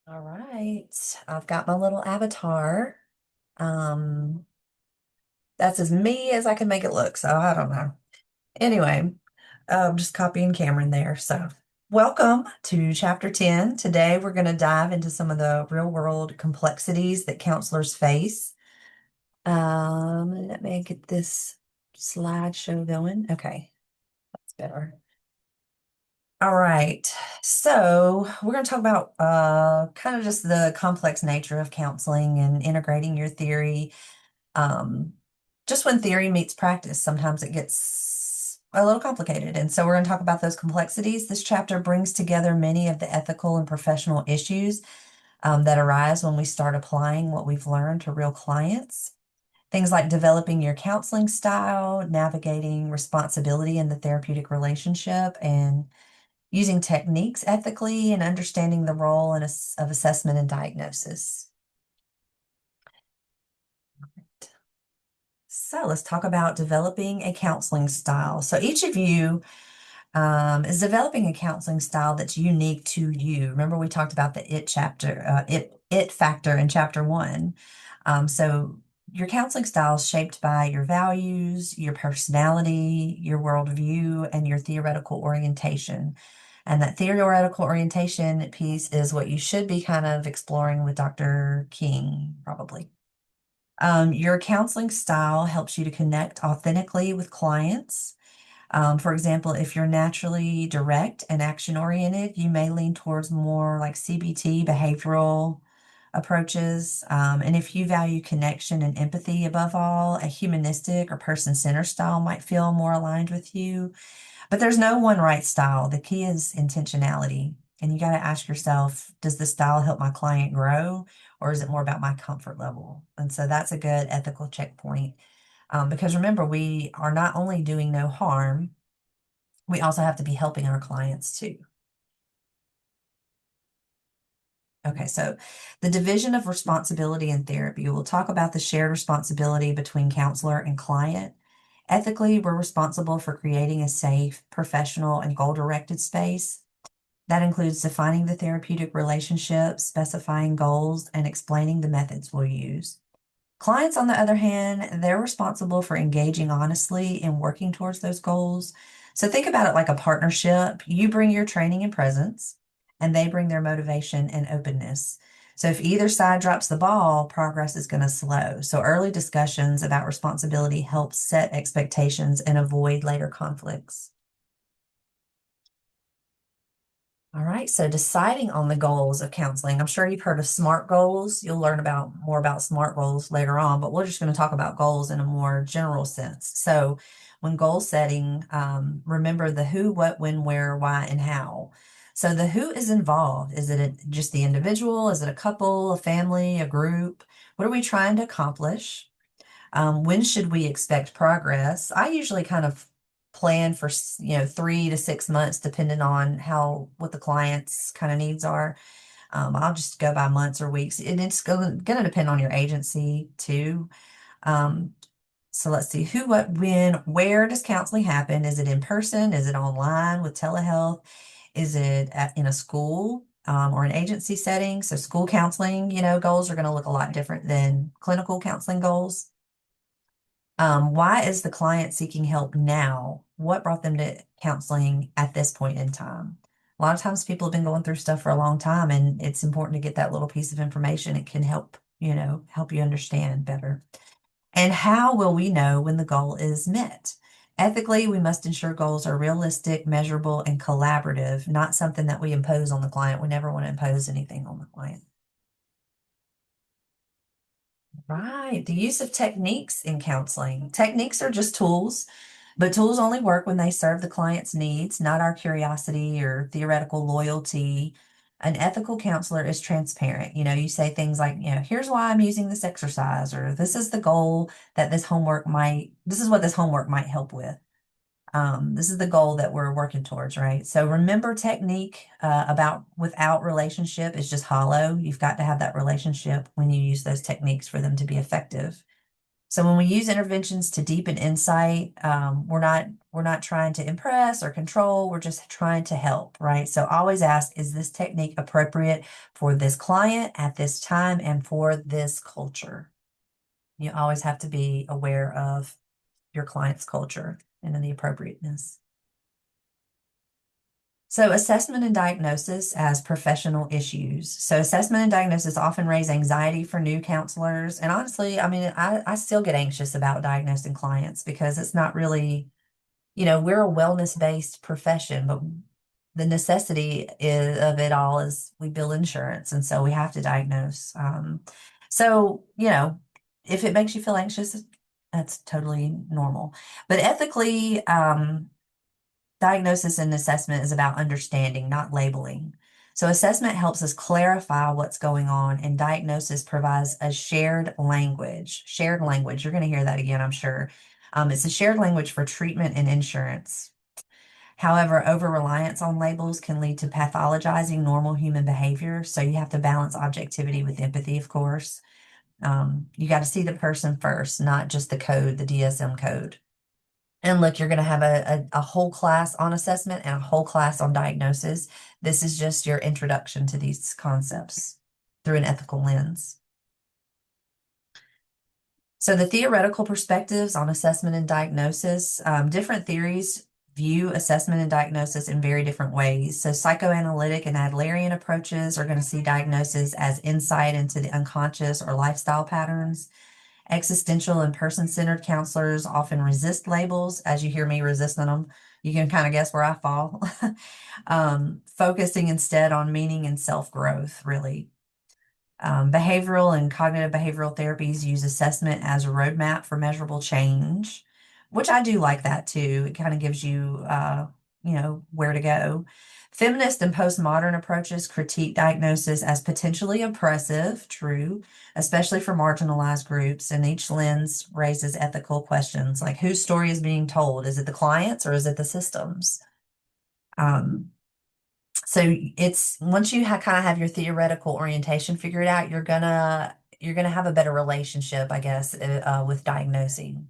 All right, I've got my little avatar. Um, that's as me as I can make it look, so I don't know. Anyway, just copying Cameron there. So, welcome to chapter 10. Today, we're going to dive into some of the real world complexities that counselors face. Let me get this slideshow going. Okay, that's better. All right. So we're going to talk about kind of just the complex nature of counseling and integrating your theory. Um, just when theory meets practice, sometimes it gets a little complicated. And so we're going to talk about those complexities. This chapter brings together many of the ethical and professional issues that arise when we start applying what we've learned to real clients. Things like developing your counseling style, navigating responsibility in the therapeutic relationship, and using techniques ethically and understanding the role of assessment and diagnosis. So let's talk about developing a counseling style. So each of you is developing a counseling style that's unique to you. Remember, we talked about the it factor in chapter one. So your counseling style is shaped by your values, your personality, your worldview, and your theoretical orientation. And that theoretical orientation piece is what you should be kind of exploring with Dr. King, probably. Your counseling style helps you to connect authentically with clients. For example, if you're naturally direct and action oriented, you may lean towards more like CBT behavioral approaches. And if you value connection and empathy above all, a humanistic or person centered style might feel more aligned with you. But there's no one right style. The key is intentionality. And you got to ask yourself, does the style help my client grow, or is it more about my comfort level? And so that's a good ethical checkpoint. Because remember, we are not only doing no harm, we also have to be helping our clients too. Okay, so the division of responsibility in therapy, we'll talk about the shared responsibility between counselor and client. Ethically, we're responsible for creating a safe, professional, and goal-directed space. That includes defining the therapeutic relationship, specifying goals, and explaining the methods we'll use. Clients, on the other hand, they're responsible for engaging honestly and working towards those goals. So think about it like a partnership. You bring your training and presence, and they bring their motivation and openness. So if either side drops the ball, progress is going to slow. So early discussions about responsibility help set expectations and avoid later conflicts. All right, so deciding on the goals of counseling. I'm sure you've heard of SMART goals. You'll learn about more about SMART goals later on, but we're just going to talk about goals in a more general sense. So when goal setting, remember the who, what, when, where, why, and how. So the who is involved. Is it just the individual? Is it a couple, a family, a group? What are we trying to accomplish? When should we expect progress? I usually kind of plan for, 3 to 6 months, depending on what the client's kind of needs are. I'll just go by months or weeks. And it's going to depend on your agency too. Um, so let's see who, what, when, where does counseling happen? Is it in person? Is it online with telehealth? Is it in a school or an agency setting? So school counseling, goals are going to look a lot different than clinical counseling goals. Why is the client seeking help now? What brought them to counseling at this point in time? A lot of times people have been going through stuff for a long time, and it's important to get that little piece of information. It can help, help you understand better. And how will we know when the goal is met? Ethically, we must ensure goals are realistic, measurable, and collaborative, not something that we impose on the client. We never want to impose anything on the client. Right. The use of techniques in counseling. Techniques are just tools, but tools only work when they serve the client's needs, not our curiosity or theoretical loyalty. An ethical counselor is transparent. You say things like, here's why I'm using this exercise, or this is the goal that this is what this homework might help with. This is the goal that we're working towards, right? So remember, technique about without relationship is just hollow. You've got to have that relationship when you use those techniques for them to be effective. So when we use interventions to deepen insight, we're not trying to impress or control. We're just trying to help, right? So always ask, is this technique appropriate for this client at this time and for this culture? You always have to be aware of your client's culture and the appropriateness. So assessment and diagnosis as professional issues. So assessment and diagnosis often raise anxiety for new counselors. And honestly, I mean, I still get anxious about diagnosing clients because it's not really, we're a wellness-based profession, but the necessity of it all is we bill insurance, and so we have to diagnose. So, if it makes you feel anxious, that's totally normal. But ethically, diagnosis and assessment is about understanding, not labeling. So assessment helps us clarify what's going on, and diagnosis provides a shared language. Shared language. You're going to hear that again, I'm sure. It's a shared language for treatment and insurance. However, over-reliance on labels can lead to pathologizing normal human behavior. So you have to balance objectivity with empathy, of course. You got to see the person first, not just the code, the DSM code. And look, you're going to have a whole class on assessment and a whole class on diagnosis. This is just your introduction to these concepts through an ethical lens. So the theoretical perspectives on assessment and diagnosis, different theories view assessment and diagnosis in very different ways. So psychoanalytic and Adlerian approaches are going to see diagnosis as insight into the unconscious or lifestyle patterns. Existential and person-centered counselors often resist labels. As you hear me resisting them, you can kind of guess where I fall. Focusing instead on meaning and self-growth, really. Behavioral and cognitive behavioral therapies use assessment as a roadmap for measurable change, which I do like that too. It kind of gives you, where to go. Feminist and postmodern approaches critique diagnosis as potentially oppressive, true, especially for marginalized groups. And each lens raises ethical questions like whose story is being told? Is it the client's or is it the system's? So it's once you kind of have your theoretical orientation figured out, you're gonna have a better relationship, I guess, with diagnosing.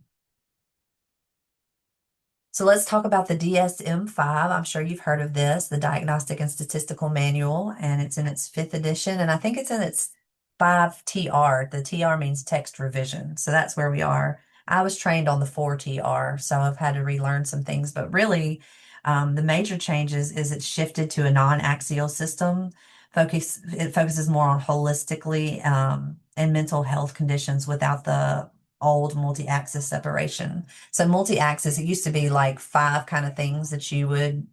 So let's talk about the DSM-5. I'm sure you've heard of this, the Diagnostic and Statistical Manual, and it's in its fifth edition, and I think it's in its 5TR. The TR means text revision, so that's where we are. I was trained on the 4TR, so I've had to relearn some things, but really, the major changes is it's shifted to a non-axial system. It focuses more on holistically and mental health conditions without the old multi-axis separation. So multi-axis, it used to be like five kind of things that you would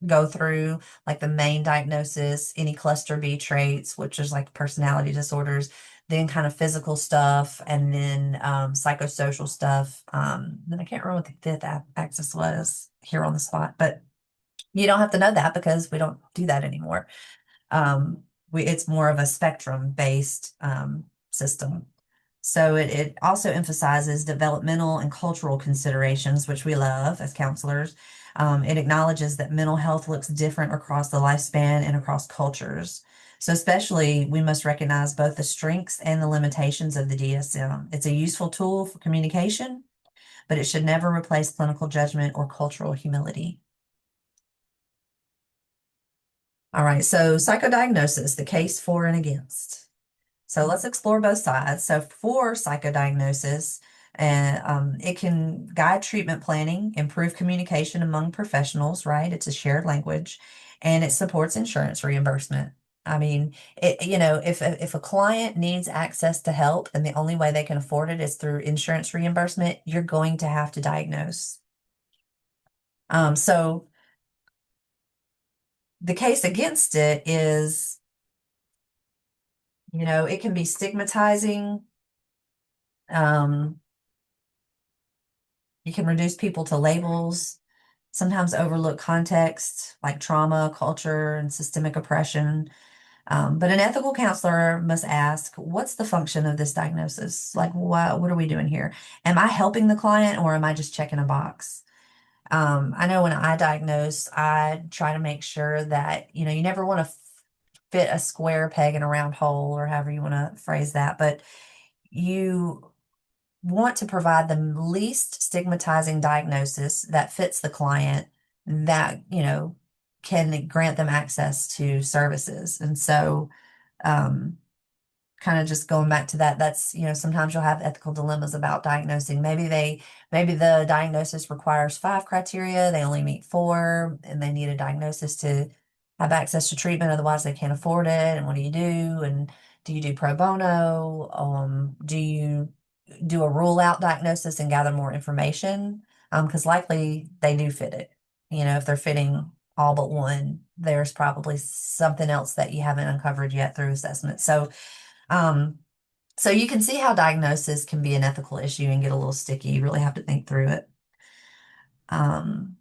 go through, like the main diagnosis, any cluster B traits, which is like personality disorders, then kind of physical stuff, and then psychosocial stuff. Then I can't remember what the fifth axis was here on the spot, but you don't have to know that because we don't do that anymore. It's more of a spectrum based system. So it also emphasizes developmental and cultural considerations, which we love as counselors. It acknowledges that mental health looks different across the lifespan and across cultures. So especially we must recognize both the strengths and the limitations of the DSM. It's a useful tool for communication, but it should never replace clinical judgment or cultural humility. All right, so psychodiagnosis, the case for and against. So let's explore both sides. So for psychodiagnosis, it can guide treatment planning, improve communication among professionals, right? It's a shared language, and it supports insurance reimbursement. I mean, if a client needs access to help and the only way they can afford it is through insurance reimbursement, you're going to have to diagnose. So the case against it is, it can be stigmatizing. Um, You can reduce people to labels, sometimes overlook context like trauma, culture, and systemic oppression. But an ethical counselor must ask, what's the function of this diagnosis? Like, what are we doing here? Am I helping the client or am I just checking a box? I know when I diagnose, I try to make sure that, you never want to fit a square peg in a round hole or however you want to phrase that, but you want to provide the least stigmatizing diagnosis that fits the client that, can grant them access to services. And so, um, kind of just going back to that, that's, sometimes you'll have ethical dilemmas about diagnosing. Maybe the diagnosis requires 5 criteria, they only meet 4, and they need a diagnosis to have access to treatment, otherwise they can't afford it. And what do you do? And do you do pro bono? Do you do a rule out diagnosis and gather more information? Because likely they do fit it. If they're fitting all but one, there's probably something else that you haven't uncovered yet through assessment. Um, so you can see how diagnosis can be an ethical issue and get a little sticky. You really have to think through it. Um,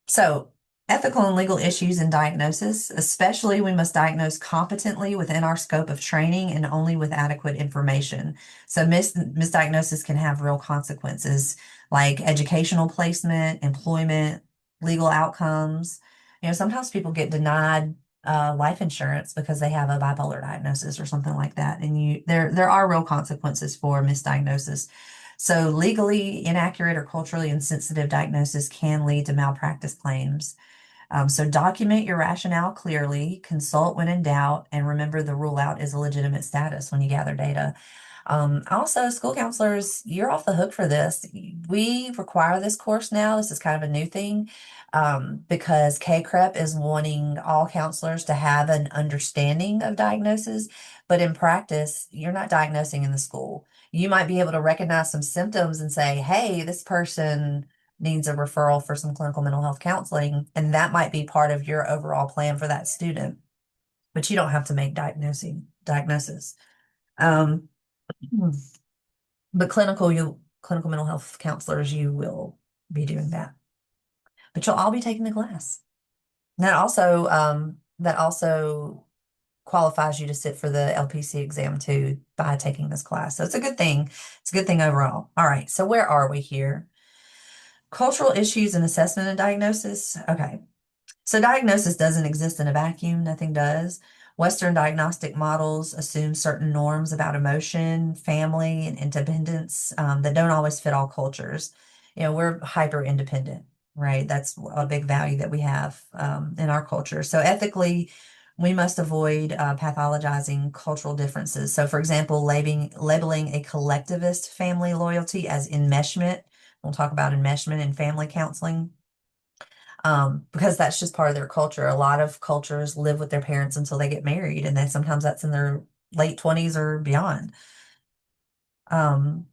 so, ethical and legal issues in diagnosis, especially we must diagnose competently within our scope of training and only with adequate information. So, misdiagnosis can have real consequences like educational placement, employment, legal outcomes. Sometimes people get denied life insurance because they have a bipolar diagnosis or something like that, and there are real consequences for misdiagnosis. So legally inaccurate or culturally insensitive diagnosis can lead to malpractice claims. So document your rationale clearly, consult when in doubt, and remember the rule out is a legitimate status when you gather data. Also, school counselors, you're off the hook for this. We require this course now. This is kind of a new thing because KCREP is wanting all counselors to have an understanding of diagnosis, but in practice, you're not diagnosing in the school. You might be able to recognize some symptoms and say, hey, this person needs a referral for some clinical mental health counseling, and that might be part of your overall plan for that student, but you don't have to make diagnosis. Um, but clinical mental health counselors, you will be doing that. But you'll all be taking the class. That also qualifies you to sit for the LPC exam too by taking this class. So it's a good thing. It's a good thing overall. All right, so where are we here? Cultural issues in assessment and diagnosis. Okay. So diagnosis doesn't exist in a vacuum, nothing does. Western diagnostic models assume certain norms about emotion, family, and independence that don't always fit all cultures. We're hyper independent, right? That's a big value that we have in our culture. So ethically, we must avoid pathologizing cultural differences. So, for example, labeling a collectivist family loyalty as enmeshment. We'll talk about enmeshment in family counseling because that's just part of their culture. A lot of cultures live with their parents until they get married, and then sometimes that's in their late 20s or beyond. Um,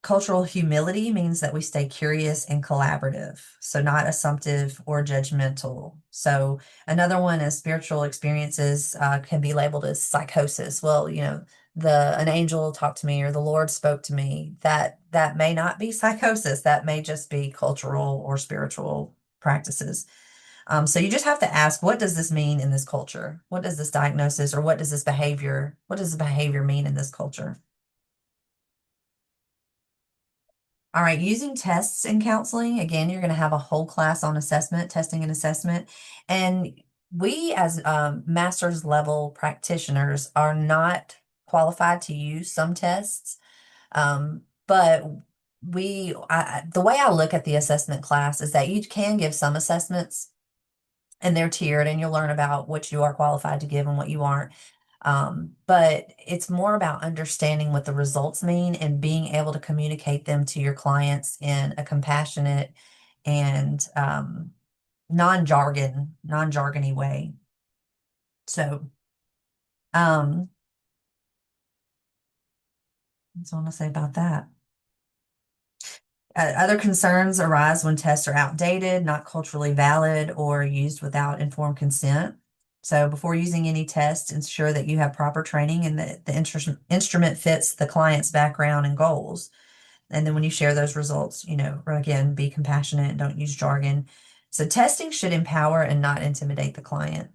Cultural humility means that we stay curious and collaborative, so not assumptive or judgmental. So another one is spiritual experiences can be labeled as psychosis. Well, an angel talked to me or the Lord spoke to me. That may not be psychosis. That may just be cultural or spiritual practices. So you just have to ask, what does this mean in this culture? What does this diagnosis or what does the behavior mean in this culture? All right, using tests in counseling, again, you're going to have a whole class on assessment, testing and assessment. And we, as master's level practitioners, are not qualified to use some tests. But the way I look at the assessment class is that you can give some assessments and they're tiered, and you'll learn about what you are qualified to give and what you aren't. But it's more about understanding what the results mean and being able to communicate them to your clients in a compassionate and non-jargony way. So, um, that's what I want to say about that. Other concerns arise when tests are outdated, not culturally valid, or used without informed consent. So before using any test, ensure that you have proper training and that the instrument fits the client's background and goals. And then when you share those results, again, be compassionate and don't use jargon. So testing should empower and not intimidate the client.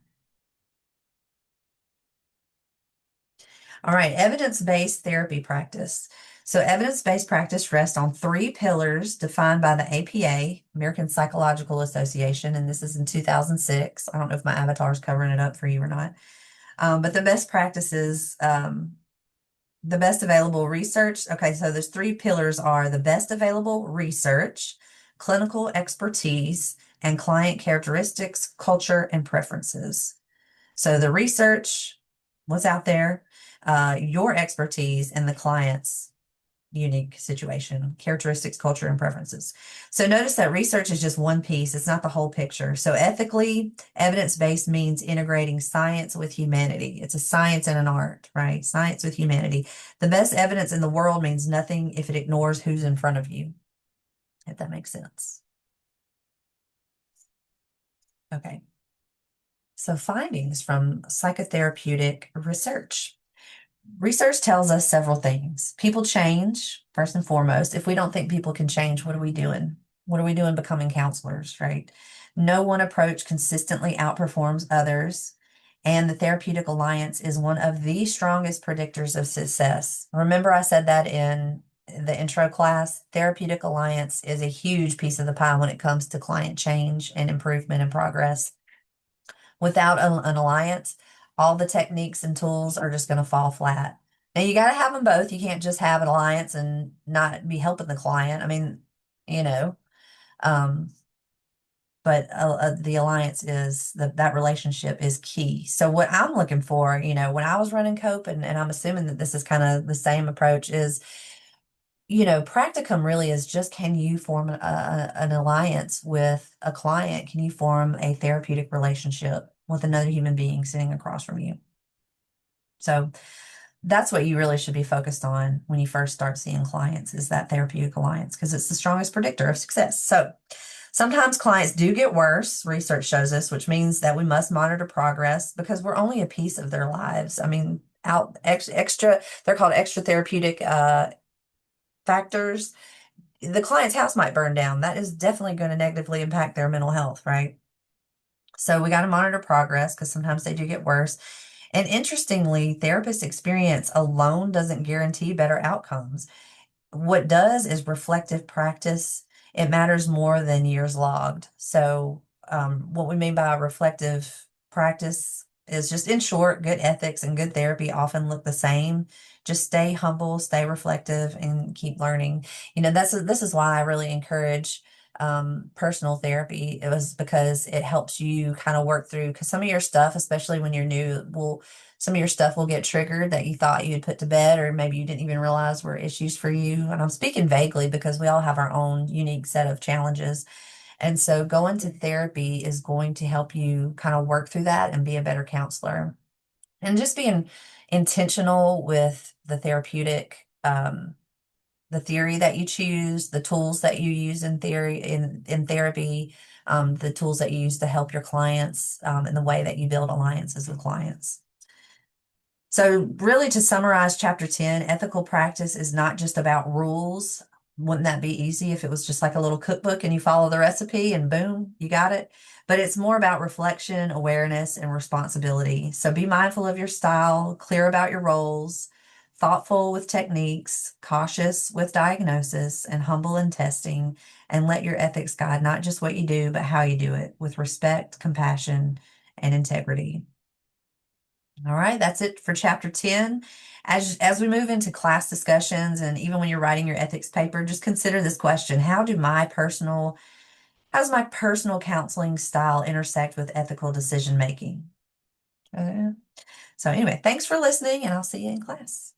All right, evidence-based therapy practice. So evidence-based practice rests on 3 pillars defined by the APA, American Psychological Association, and this is in 2006. I don't know if my avatar is covering it up for you or not. But the best practices The best available research. Okay, so there's three pillars are the best available research, clinical expertise, and client characteristics, culture, and preferences. So the research, what's out there, your expertise, and the client's unique situation, characteristics, culture, and preferences. So notice that research is just one piece. It's not the whole picture. So ethically, evidence-based means integrating science with humanity. It's a science and an art, right? Science with humanity. The best evidence in the world means nothing if it ignores who's in front of you, if that makes sense. Okay. So findings from psychotherapeutic research. Research tells us several things. People change, first and foremost. If we don't think people can change, what are we doing? What are we doing becoming counselors, right? No one approach consistently outperforms others. And the therapeutic alliance is one of the strongest predictors of success. Remember, I said that in the intro class. Therapeutic alliance is a huge piece of the pie when it comes to client change and improvement and progress. Without an alliance, all the techniques and tools are just going to fall flat. Now you got to have them both. You can't just have an alliance and not be helping the client. I mean, you know, um, but the alliance is that relationship is key. So what I'm looking for, when I was running COPE, and I'm assuming that this is kind of the same approach, is practicum really is just, can you form an alliance with a client? Can you form a therapeutic relationship with another human being sitting across from you? So that's what you really should be focused on when you first start seeing clients, is that therapeutic alliance, because it's the strongest predictor of success. So sometimes clients do get worse, research shows us, which means that we must monitor progress because we're only a piece of their lives. I mean, extra, they're called extra therapeutic factors. The client's house might burn down. That is definitely going to negatively impact their mental health, right? So we got to monitor progress because sometimes they do get worse. And interestingly, therapist experience alone doesn't guarantee better outcomes. What does is reflective practice. It matters more than years logged. So, what we mean by reflective practice is just, in short, good ethics and good therapy often look the same. Just stay humble, stay reflective, and keep learning. This is why I really encourage personal therapy. It was because it helps you kind of work through, because some of your stuff, especially when you're new, some of your stuff will get triggered that you thought you had put to bed, or maybe you didn't even realize were issues for you. And I'm speaking vaguely because we all have our own unique set of challenges. And so going to therapy is going to help you kind of work through that and be a better counselor. And just being intentional with the therapeutic, the theory that you choose, the tools that you use in theory, in therapy, the tools that you use to help your clients, and the way that you build alliances with clients. So really, to summarize chapter 10, ethical practice is not just about rules. Wouldn't that be easy if it was just like a little cookbook and you follow the recipe and boom, you got it? But it's more about reflection, awareness, and responsibility. So be mindful of your style, clear about your roles, thoughtful with techniques, cautious with diagnosis, and humble in testing, and let your ethics guide not just what you do, but how you do it with respect, compassion, and integrity. All right, that's it for chapter 10. As we move into class discussions, and even when you're writing your ethics paper, just consider this question: how does my personal counseling style intersect with ethical decision making? Okay. So anyway, thanks for listening, and I'll see you in class.